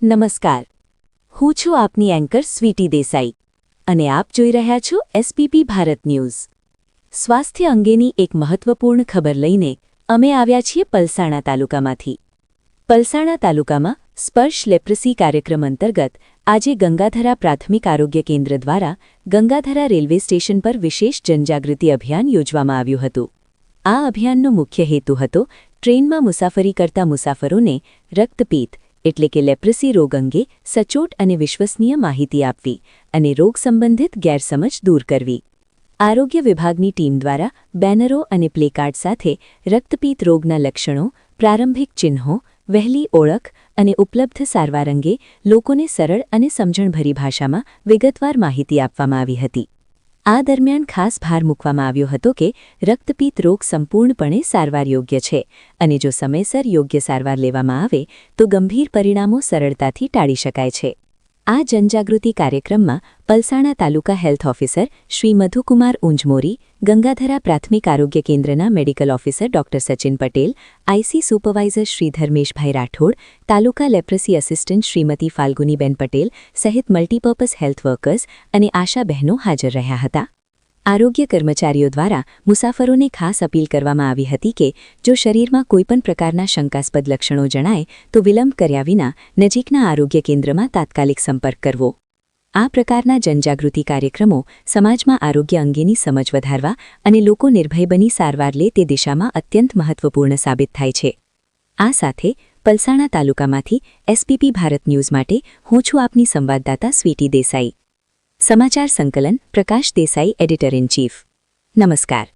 નમસ્કાર, હું છું આપની એન્કર સ્વીટી દેસાઈ અને આપ જોઈ રહ્યા છો એસપીપી ભારત ન્યૂઝ. સ્વાસ્થ્ય અંગેની એક મહત્વપૂર્ણ ખબર લઈને અમે આવ્યા છીએ પલસાણા તાલુકામાંથી. પલસાણા તાલુકામાં સ્પર્શ લેપ્રસી કાર્યક્રમ અંતર્ગત આજે ગંગાધરા પ્રાથમિક આરોગ્ય કેન્દ્ર દ્વારા ગંગાધરા રેલવે સ્ટેશન પર વિશેષ જનજાગૃતિ અભિયાન યોજવામાં આવ્યું હતું. આ અભિયાનનો મુખ્ય હેતુ હતો ટ્રેનમાં મુસાફરી કરતા મુસાફરોને રક્તપીત એટલે કે લેપ્રસી રોગ અંગે સચોટ અને વિશ્વસનીય માહિતી આપવી અને રોગ સંબંધિત ગેરસમજ દૂર કરવી. આરોગ્ય વિભાગની ટીમ દ્વારા બેનરો અને પ્લેકાર્ડ સાથે રક્તપીત રોગના લક્ષણો, પ્રારંભિક ચિહ્નો, વહેલી ઓળખ અને ઉપલબ્ધ સારવાર અંગે લોકોને સરળ અને સમજણભરી ભાષામાં વિગતવાર માહિતી આપવામાં આવી હતી. આ દરમિયાન ખાસ ભાર મૂકવામાં આવ્યો હતો કે રક્તપીત રોગ સંપૂર્ણપણે સારવાર યોગ્ય છે અને જો સમયસર યોગ્ય સારવાર લેવામાં આવે તો ગંભીર પરિણામો સરળતાથી ટાળી શકાય છે. આ જનજાગૃતિ કાર્યક્રમમાં પલસાણા તાલુકા હેલ્થ ઓફિસર શ્રી મધુકુમાર ઉંજમોરી, ગંગાધરા પ્રાથમિક આરોગ્ય કેન્દ્રના medical officer doctor Sachin Patel, IC supervisor Shri Dharmeshbhai Rathod, taluka leprosy assistant Shrimati Falguniben Patel સહિત મલ્ટીપર્પઝ હેલ્થ વર્કર્સ અને આશા બહેનો હાજર રહ્યા હતા. આરોગ્ય કર્મચારીઓ દ્વારા મુસાફરોને ખાસ અપીલ કરવામાં આવી હતી કે જો શરીરમાં કોઈપણ પ્રકારના શંકાસ્પદ લક્ષણો જણાય તો વિલંબ કર્યા વિના નજીકના આરોગ્ય કેન્દ્રમાં તાત્કાલિક સંપર્ક કરવો. આ પ્રકારના જનજાગૃતિ કાર્યક્રમો સમાજમાં આરોગ્ય અંગેની સમજ વધારવા અને લોકો નિર્ભય બની સારવાર લે તે દિશામાં અત્યંત મહત્વપૂર્ણ સાબિત થાય છે. આ સાથે પલસાણા તાલુકામાંથી એસપીપી ભારત ન્યૂઝ માટે હું છું આપની સંવાદદાતા સ્વીટી દેસાઈ. સમાચાર સંકલન પ્રકાશ દેસાઈ, એડિટર ઇન ચીફ. નમસ્કાર.